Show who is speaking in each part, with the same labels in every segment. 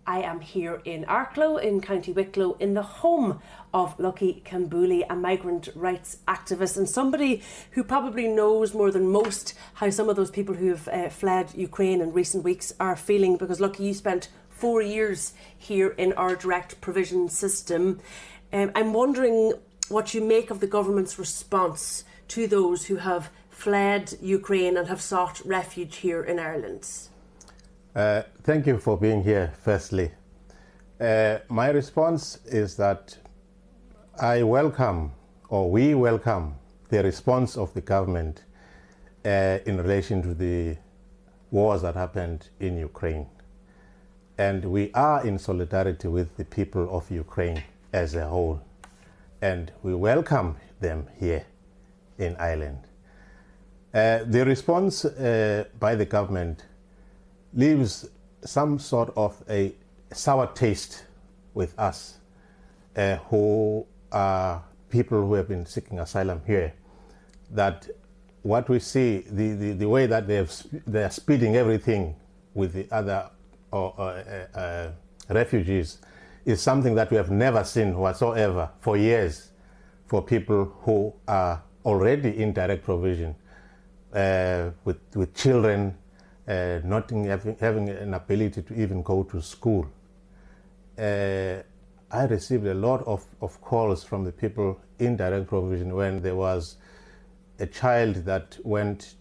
Speaker 1: I am here in Arklow in County Wicklow in the home of Lucky Khambule, a migrant rights activist and somebody who probably knows more than most how some of those people who have fled Ukraine in recent weeks are feeling, because Lucky, you spent 4 years here in our direct provision system. I'm wondering what you make of the government's response to those who have fled Ukraine and have sought refuge here in Ireland.
Speaker 2: Thank you for being here, firstly. My response is that we welcome the response of the government in relation to the wars that happened in Ukraine. And we are in solidarity with the people of Ukraine as a whole. And we welcome them here in Ireland. The response by the government leaves some sort of a sour taste with us who are people who have been seeking asylum here, that what we see, the way that they are speeding everything with the other refugees is something that we have never seen whatsoever for years for people who are already in direct provision with children, not having an ability to even go to school. I received a lot of calls from the people in direct provision when there was a child that went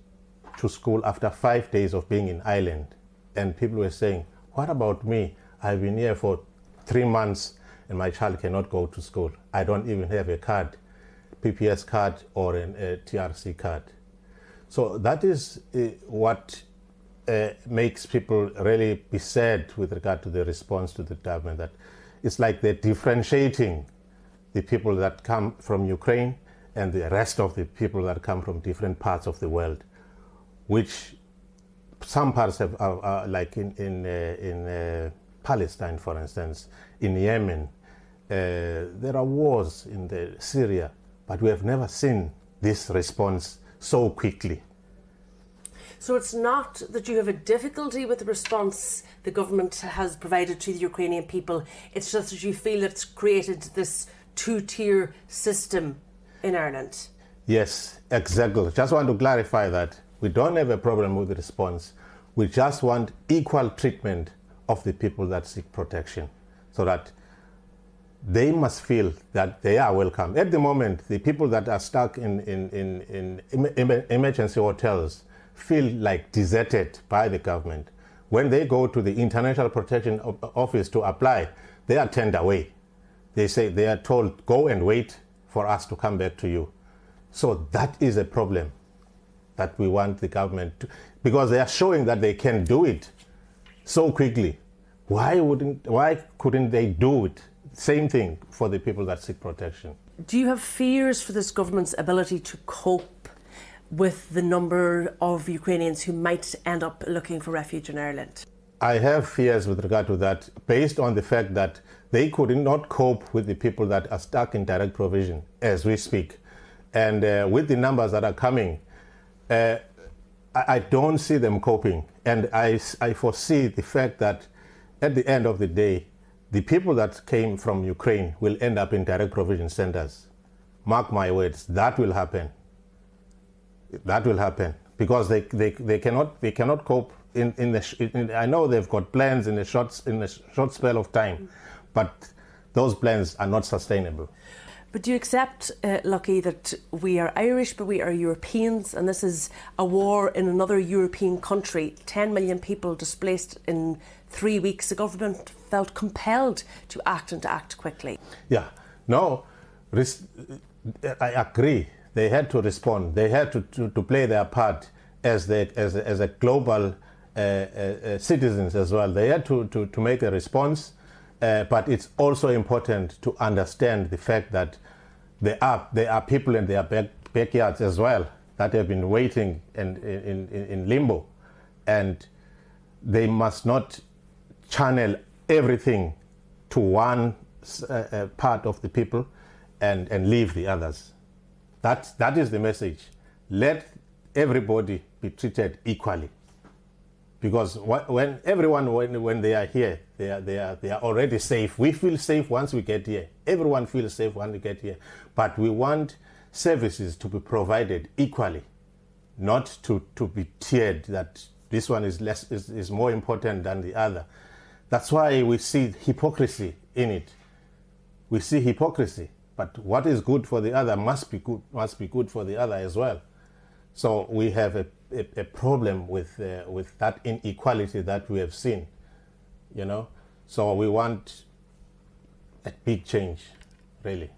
Speaker 2: to school after 5 days of being in Ireland, and people were saying, what about me? I've been here for 3 months and my child cannot go to school. I don't even have a card, PPS card or a TRC card. So that is what makes people really be sad with regard to the response to the government, that it's like they're differentiating the people that come from Ukraine and the rest of the people that come from different parts of the world, which some parts have, like in Palestine, for instance, in Yemen, there are wars in Syria, but we have never seen this response so quickly.
Speaker 1: So it's not that you have a difficulty with the response the government has provided to the Ukrainian people, it's just that you feel it's created this two-tier system in Ireland.
Speaker 2: Yes, exactly. Just want to clarify that we don't have a problem with the response. We just want equal treatment of the people that seek protection, so that they must feel that they are welcome. At the moment, the people that are stuck in emergency hotels feel like deserted by the government. When they go to the International Protection Office to apply, they are turned away. They are told, go and wait for us to come back to you. So that is a problem that we want the government to, because they are showing that they can do it so quickly. Why couldn't they do it? Same thing for the people that seek protection.
Speaker 1: Do you have fears for this government's ability to cope with the number of Ukrainians who might end up looking for refuge in Ireland?
Speaker 2: I have fears with regard to that, based on the fact that they could not cope with the people that are stuck in direct provision as we speak. And with the numbers that are coming, I don't see them coping. And I foresee the fact that at the end of the day, the people that came from Ukraine will end up in direct provision centers. Mark my words, that will happen. That will happen, because they cannot cope I know they've got plans in a short spell of time, but those plans are not sustainable.
Speaker 1: But do you accept, Lucky, that we are Irish, but we are Europeans, and this is a war in another European country, 10 million people displaced in 3 weeks. The government felt compelled to act, and to act quickly.
Speaker 2: Yeah, no, I agree. They had to respond. They had to play their part as a global citizens as well. They had to make a response, but it's also important to understand the fact that there are people in their backyards as well that have been waiting in limbo, and they must not channel everything to one part of the people and leave the others. That is the message. Let everybody be treated equally. Because when everyone, when they are here, they are already safe. We feel safe once we get here. Everyone feels safe when we get here. But we want services to be provided equally, not to be tiered, that this one is more important than the other. That's why we see hypocrisy in it. We see hypocrisy, but what is good for the other must be good for the other as well. So we have a problem with that inequality that we have seen, you know. So we want a big change, really.